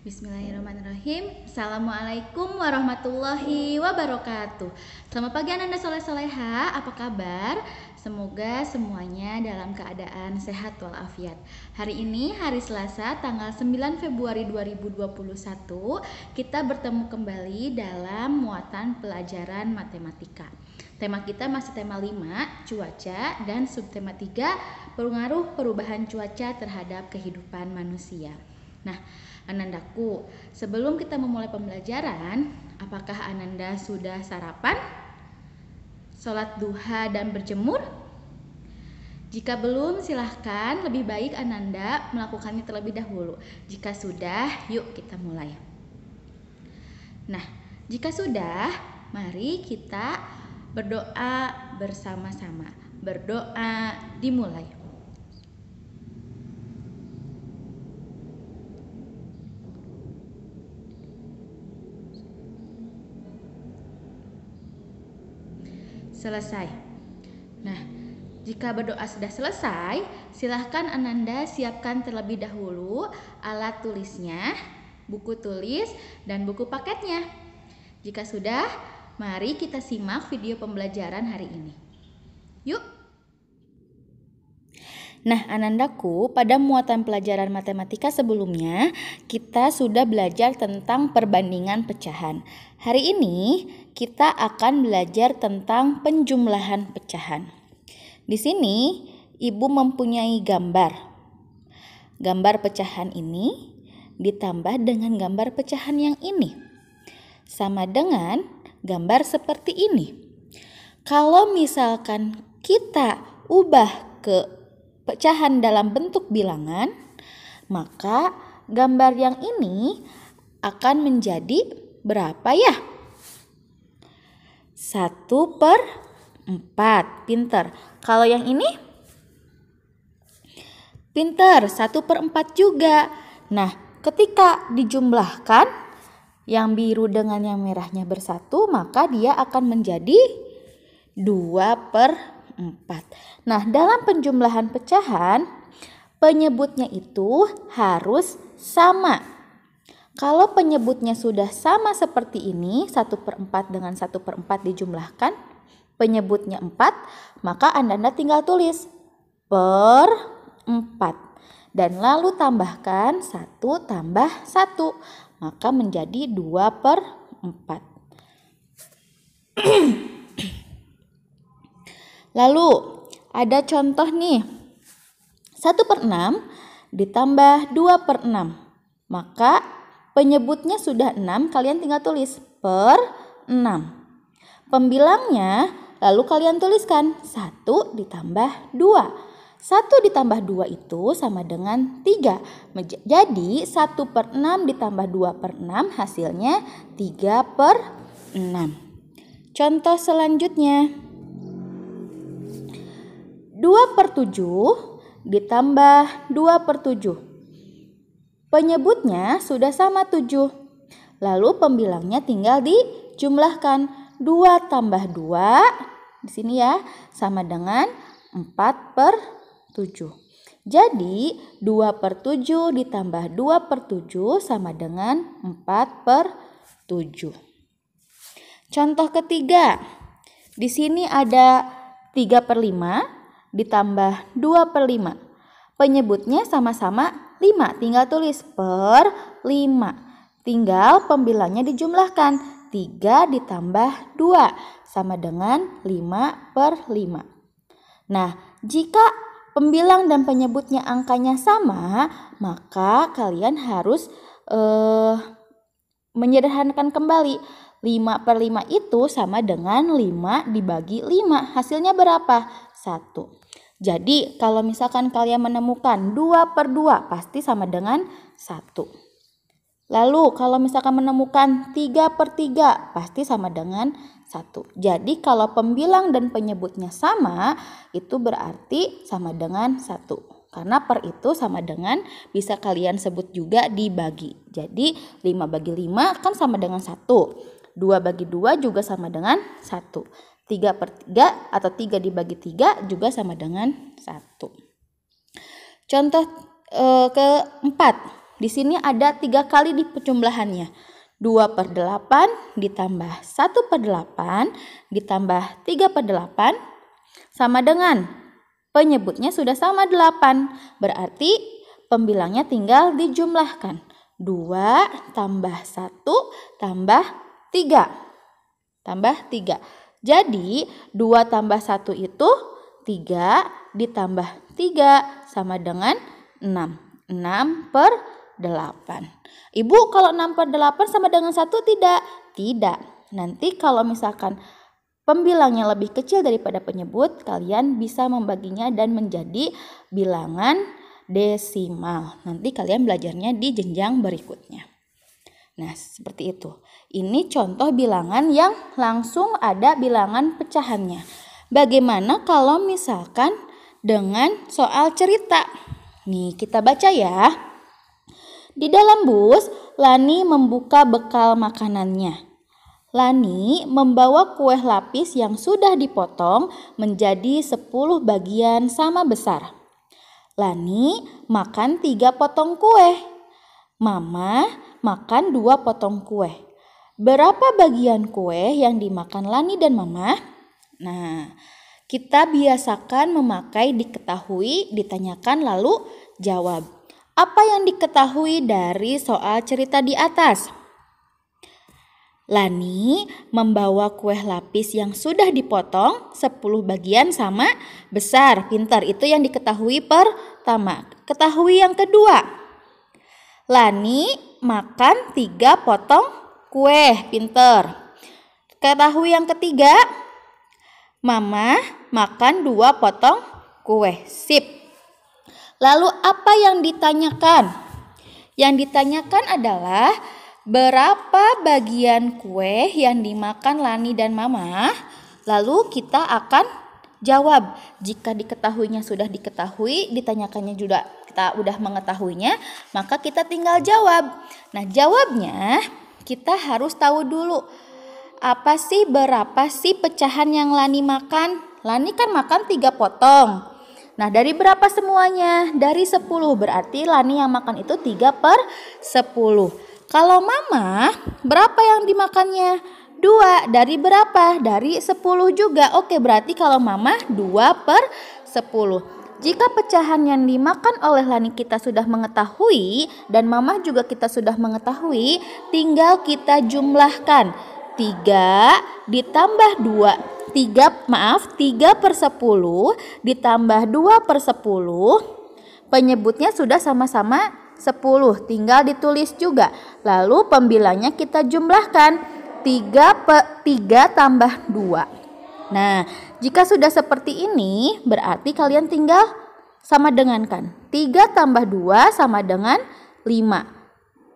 Bismillahirrahmanirrahim. Assalamualaikum warahmatullahi wabarakatuh. Selamat pagi Ananda soleh-soleha, apa kabar? Semoga semuanya dalam keadaan sehat walafiat. Hari ini hari Selasa tanggal 9 Februari 2021, kita bertemu kembali dalam muatan pelajaran matematika. Tema kita masih tema 5, cuaca, dan subtema 3, pengaruh perubahan cuaca terhadap kehidupan manusia. Nah, Anandaku, sebelum kita memulai pembelajaran, apakah Ananda sudah sarapan, sholat duha, dan berjemur? Jika belum, silahkan lebih baik Ananda melakukannya terlebih dahulu. Jika sudah, yuk kita mulai. Nah, jika sudah, mari kita berdoa bersama-sama. Berdoa dimulai. Selesai. Nah, jika berdoa sudah selesai, silahkan Ananda siapkan terlebih dahulu alat tulisnya, buku tulis, dan buku paketnya. Jika sudah, mari kita simak video pembelajaran hari ini. Yuk! Nah, Anandaku, pada muatan pelajaran matematika sebelumnya, kita sudah belajar tentang perbandingan pecahan. Hari ini, kita akan belajar tentang penjumlahan pecahan. Di sini, Ibu mempunyai gambar. Gambar pecahan ini ditambah dengan gambar pecahan yang ini. Sama dengan gambar seperti ini. Kalau misalkan kita ubah ke pecahan dalam bentuk bilangan, maka gambar yang ini akan menjadi berapa ya? 1/4. Pinter. Kalau yang ini? Pinter, 1/4 juga. Nah, ketika dijumlahkan, yang biru dengan yang merahnya bersatu, maka dia akan menjadi 2/4. Nah, dalam penjumlahan pecahan, penyebutnya itu harus sama. Kalau penyebutnya sudah sama seperti ini, 1/4 dengan 1/4 dijumlahkan, penyebutnya 4, maka Anda tinggal tulis per 4. Dan lalu tambahkan 1 tambah 1, maka menjadi 2/4. Lalu ada contoh nih, 1/6 ditambah 2/6, maka penyebutnya sudah 6, kalian tinggal tulis per 6. Pembilangnya lalu kalian tuliskan 1 ditambah 2. 1 ditambah 2 itu sama dengan 3. Jadi 1/6 ditambah 2/6 hasilnya 3/6. Contoh selanjutnya, 2/7 ditambah 2/7. Penyebutnya sudah sama 7. Lalu pembilangnya tinggal dijumlahkan. 2 tambah 2 di sini ya sama dengan 4/7. Jadi 2/7 ditambah 2/7 sama dengan 4/7. Contoh ketiga. Di sini ada 3/5 ditambah 2/5. Penyebutnya sama-sama 5, tinggal tulis per 5. Tinggal pembilangnya dijumlahkan. 3 ditambah 2 sama dengan 5/5. Nah, jika pembilang dan penyebutnya angkanya sama, maka kalian harus menyederhanakan kembali. 5/5 itu sama dengan 5 dibagi 5. Hasilnya berapa? 1. Jadi kalau misalkan kalian menemukan 2/2 pasti sama dengan 1. Lalu kalau misalkan menemukan 3/3 pasti sama dengan 1. Jadi kalau pembilang dan penyebutnya sama, itu berarti sama dengan 1. Karena per itu sama dengan bisa kalian sebut juga dibagi. Jadi 5 bagi 5 kan sama dengan 1. 2 bagi 2 juga sama dengan 1. 3/3 atau 3 dibagi 3 juga sama dengan 1. Contoh keempat. Di sini ada 3 kali di penjumlahannya. 2/8 ditambah 1/8 ditambah 3/8 sama dengan penyebutnya sudah sama 8. Berarti pembilangnya tinggal dijumlahkan. 2 tambah 1 tambah 3. Tambah 3. Jadi 2 tambah 1 itu 3 ditambah 3 sama dengan 6. 6/8. Ibu, kalau 6/8 sama dengan 1 tidak? Tidak. Nanti kalau misalkan pembilangnya lebih kecil daripada penyebut, kalian bisa membaginya dan menjadi bilangan desimal. Nanti kalian belajarnya di jenjang berikutnya. Nah, seperti itu. Ini contoh bilangan yang langsung ada bilangan pecahannya. Bagaimana kalau misalkan dengan soal cerita? Nih, kita baca ya. Di dalam bus, Lani membuka bekal makanannya. Lani membawa kue lapis yang sudah dipotong menjadi 10 bagian sama besar. Lani makan 3 potong kue. Mama makan 2 potong kue. Berapa bagian kue yang dimakan Lani dan Mama? Nah, kita biasakan memakai diketahui, ditanyakan, lalu jawab. Apa yang diketahui dari soal cerita di atas? Lani membawa kue lapis yang sudah dipotong 10 bagian sama besar. Pintar, itu yang diketahui pertama. Ketahui yang kedua. Lani makan 3 potong kue. Pintar. Ketahui yang ketiga. Mama makan 2 potong kue. Sip. Lalu apa yang ditanyakan? Yang ditanyakan adalah berapa bagian kue yang dimakan Lani dan Mama? Lalu kita akan jawab. Jika diketahuinya sudah diketahui, ditanyakannya juga kita udah mengetahuinya, maka kita tinggal jawab. Nah, jawabnya kita harus tahu dulu. Berapa sih pecahan yang Lani makan? Lani kan makan 3 potong. Nah, dari berapa semuanya? Dari 10. Berarti Lani yang makan itu 3/10. Kalau Mama, berapa yang dimakannya? 2. Dari berapa? Dari 10 juga. Oke, berarti kalau Mama 2/10. Jika pecahan yang dimakan oleh Lani kita sudah mengetahui dan Mama juga kita sudah mengetahui, tinggal kita jumlahkan. 3 ditambah 3/10 ditambah 2/10. Penyebutnya sudah sama-sama 10, tinggal ditulis juga. Lalu pembilangnya kita jumlahkan. 3 tambah 2. Nah, jika sudah seperti ini, berarti kalian tinggal sama dengankan. 3 tambah 2 sama dengan 5.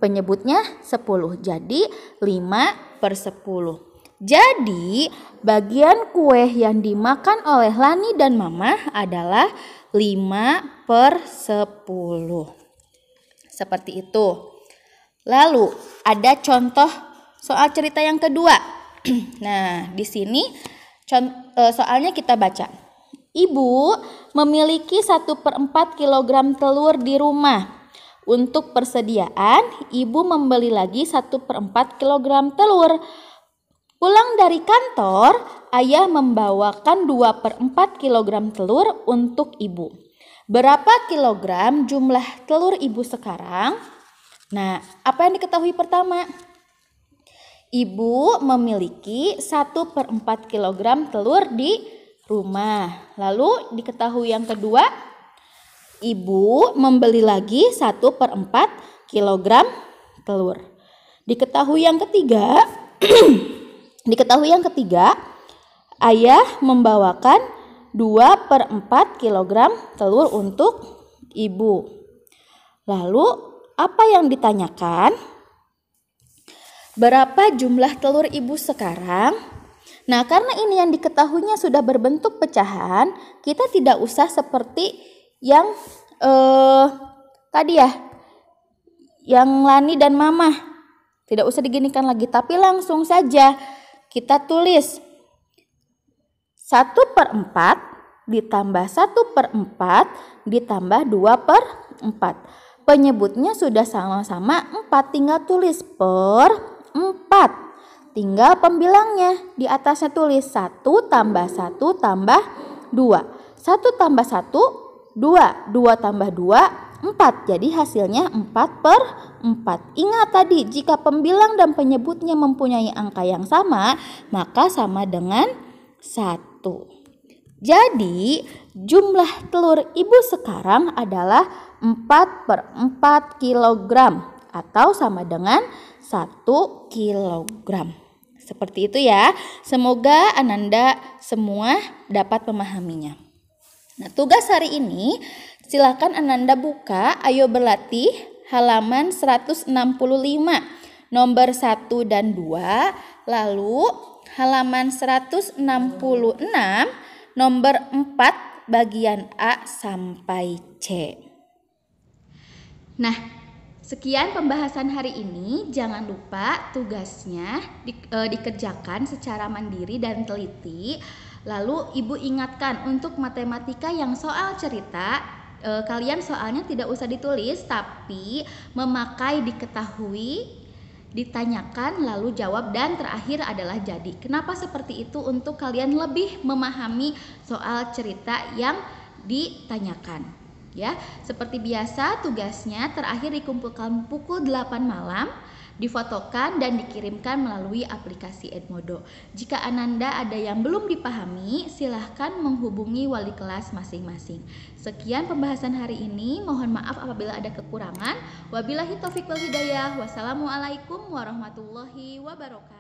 Penyebutnya 10, jadi 5/10. Jadi, bagian kue yang dimakan oleh Lani dan Mama adalah 5/10. Seperti itu. Lalu ada contoh soal cerita yang kedua. Nah, di sini soalnya kita baca. Ibu memiliki 1/4 kilogram telur di rumah. Untuk persediaan, ibu membeli lagi 1/4 kilogram telur. Pulang dari kantor, ayah membawakan 2/4 kilogram telur untuk ibu. Berapa kilogram jumlah telur ibu sekarang? Nah, apa yang diketahui pertama? Ibu memiliki 1/4 kilogram telur di rumah. Lalu diketahui yang kedua, ibu membeli lagi 1/4 kilogram telur. Diketahui yang ketiga, ayah membawakan 2/4 kilogram telur untuk ibu. Lalu apa yang ditanyakan? Berapa jumlah telur ibu sekarang? Nah, karena ini yang diketahuinya sudah berbentuk pecahan, kita tidak usah seperti yang tadi ya, yang Lani dan Mama. Tidak usah diginikan lagi, tapi langsung saja kita tulis 1/4 ditambah 1/4 ditambah 2/4. Penyebutnya sudah sama-sama 4, tinggal tulis per 4. Tinggal pembilangnya, di atasnya tulis 1 tambah 1 tambah 2. 1 tambah 1, 2. 2 tambah 2, 4. Jadi hasilnya 4 per 4. Ingat tadi, jika pembilang dan penyebutnya mempunyai angka yang sama, maka sama dengan 1. Jadi jumlah telur ibu sekarang adalah 4 per 4 kilogram atau sama dengan 1 kilogram. Seperti itu ya. Semoga Ananda semua dapat memahaminya. Nah, tugas hari ini silakan Ananda buka Ayo Berlatih halaman 165 nomor 1 dan 2, lalu halaman 166 nomor 4 bagian A sampai C. Nah, sekian pembahasan hari ini. Jangan lupa tugasnya dikerjakan secara mandiri dan teliti. Lalu Ibu ingatkan untuk matematika yang soal cerita, kalian soalnya tidak usah ditulis, tapi memakai diketahui, ditanyakan, lalu jawab, dan terakhir adalah jadi. Kenapa seperti itu? Untuk kalian lebih memahami soal cerita yang ditanyakan. Ya, seperti biasa tugasnya terakhir dikumpulkan pukul 8 malam, difotokan dan dikirimkan melalui aplikasi Edmodo. Jika Ananda ada yang belum dipahami, silahkan menghubungi wali kelas masing-masing. Sekian pembahasan hari ini. Mohon maaf apabila ada kekurangan. Wabillahi taufiq wal hidayah. Wassalamualaikum warahmatullahi wabarakatuh.